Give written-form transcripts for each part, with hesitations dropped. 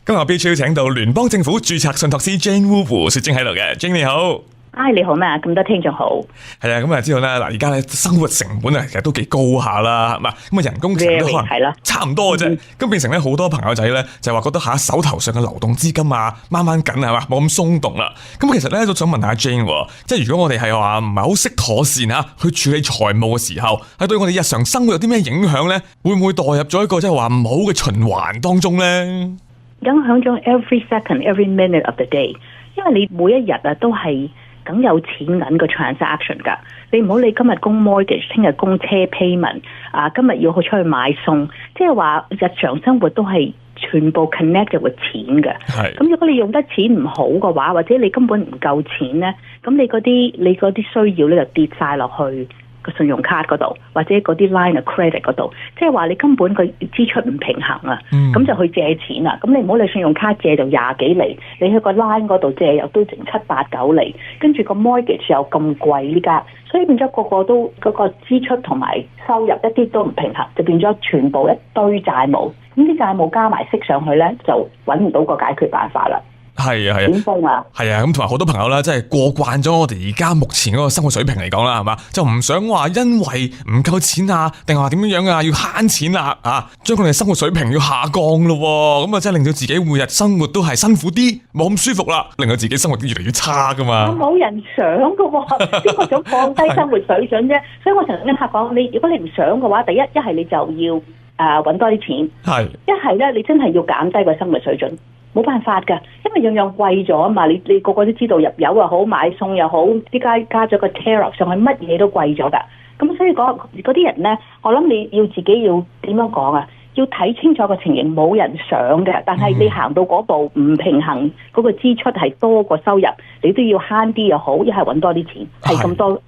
今日我必須請到聯邦政府註冊信託師 Jane Wu 胡雪晶喺度嘅。Jane 你好。你好咩？咁多聽眾好。係啊，咁啊知道咧，嗱而家咧生活成本啊，其實都幾高下啦，係嘛？咁啊人工其實都可能差唔多嘅啫。咁變成咧好多朋友仔咧就話覺得手頭上嘅流動資金啊掹掹緊係嘛，冇咁鬆動啦。咁其實咧都想問下 Jane，即係如果我哋係話唔係好識妥善去處理財務嘅時候，係對我哋日常生活有啲咩影響咧？會唔會墮入咗一個即係話唔好嘅循環當中咧？影響咗 every second, every minute of the day， 因為你每一日都係梗有錢銀個 transaction 㗎，你唔好理今日供 mortgage， 聽日供車 payment， 今日要去出去買餸，即係話日常生活都係全部 connected with 錢嘅。咁如果你用得錢唔好嘅話，或者你根本唔夠錢咧，咁你嗰啲需要咧就跌晒落去個信用卡嗰度，或者嗰啲 line of credit 嗰度，即係話你根本個支出唔平衡啊，咁就去借錢啦。咁你唔好理信用卡借就20幾厘，你去個 line 嗰度借又都成7、8、9厘，跟住個 mortgage 又咁貴呢家，所以變咗個個都嗰個支出同埋收入一啲都唔平衡，就變咗全部一堆債務。咁啲債務加埋息上去咧，就揾唔到個解決辦法啦。係啊，係啊，咁同埋好多朋友啦，即係過慣咗我哋而家目前嗰個生活水平嚟講啦，係嘛，就唔想話因為唔夠錢啊，定係話點樣啊，要慳錢啊，將佢哋生活水平要下降咯，咁啊，即係令到自己每日生活都係辛苦啲，冇咁舒服啦，令到自己生活都越嚟越差噶嘛。冇人想噶，邊個想降低生活水準啫？所以我成日跟客講，如果你唔想嘅話，第一係你就要搵多啲錢，一係咧你真係要減低個生活水準。冇辦法㗎，因為樣樣貴咗啊嘛！你個個都知道入油又好，買餸又好，啲加咗個 tariff 上去，乜嘢都貴咗㗎。咁所以嗰啲人咧，我諗你要自己要點樣講啊？要睇清楚個情形，冇人想嘅。但係你行到嗰步唔平衡，嗰個支出係多過收入，你都要慳啲又好，一係揾多啲錢，係咁多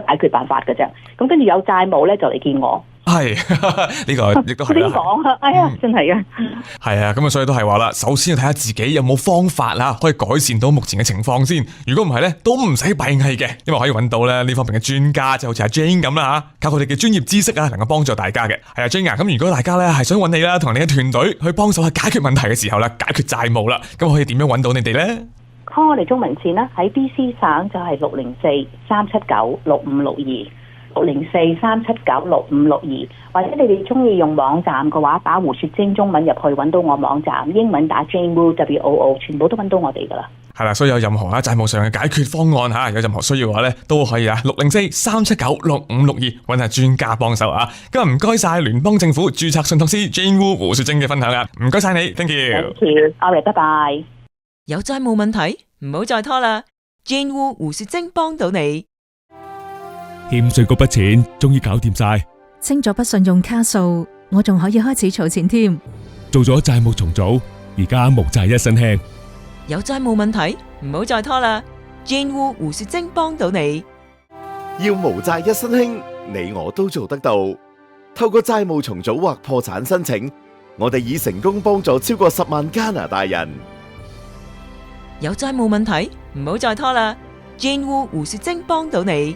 解決辦法㗎啫。咁跟住有債務咧，就嚟見我。係呢個亦都係啦。點講啊？哎呀，真係啊！係啊，咁啊，所以都係話啦，首先要睇下自己有冇方法啦，可以改善到目前嘅情況先。如果唔係咧，都唔使閉翳嘅，因為可以揾到咧呢方面嘅專家，就好似阿 Jane 咁啦吓，靠佢哋嘅專業知識能夠幫助大家嘅。係啊 Jane 啊，咁如果大家咧係想揾你啦，同你嘅團隊去幫手去解決問題嘅時候啦，解決債務啦，咁可以點樣揾到你哋咧？call 我哋中文線啦，喺 BC 省就係604-379-6562。604-379-6562，或者你哋中意用網站嘅話，打胡雪晶中文入去揾到我網站，英文打 Jane Wu WOO， 全部都揾到我哋噶啦。係啦，所以有任何債務上嘅解決方案有任何需要嘅話咧，都可以604-379-6562揾下專家幫手啊。今日唔該晒聯邦政府註冊信託師 Jane Wu 胡雪晶嘅分享啊，唔該晒你 ，Thank you。Thank you， 拜拜。有債務問題唔好再拖啦 ，Jane Wu 胡雪晶幫到你。欠稅嗰筆錢終於搞掂晒，清咗筆信用卡數，我仲可以開始儲錢添。做咗債務重組，而家無債一身輕。有債務問題唔好再拖啦 ，Jane Wu 胡雪晶幫到你。要無債一身輕，你我都做得到。透過債務重組或破產申請，我哋已成功幫助超過10萬加拿大人。有債務問題唔好再拖啦 ，Jane Wu 胡雪晶幫到你。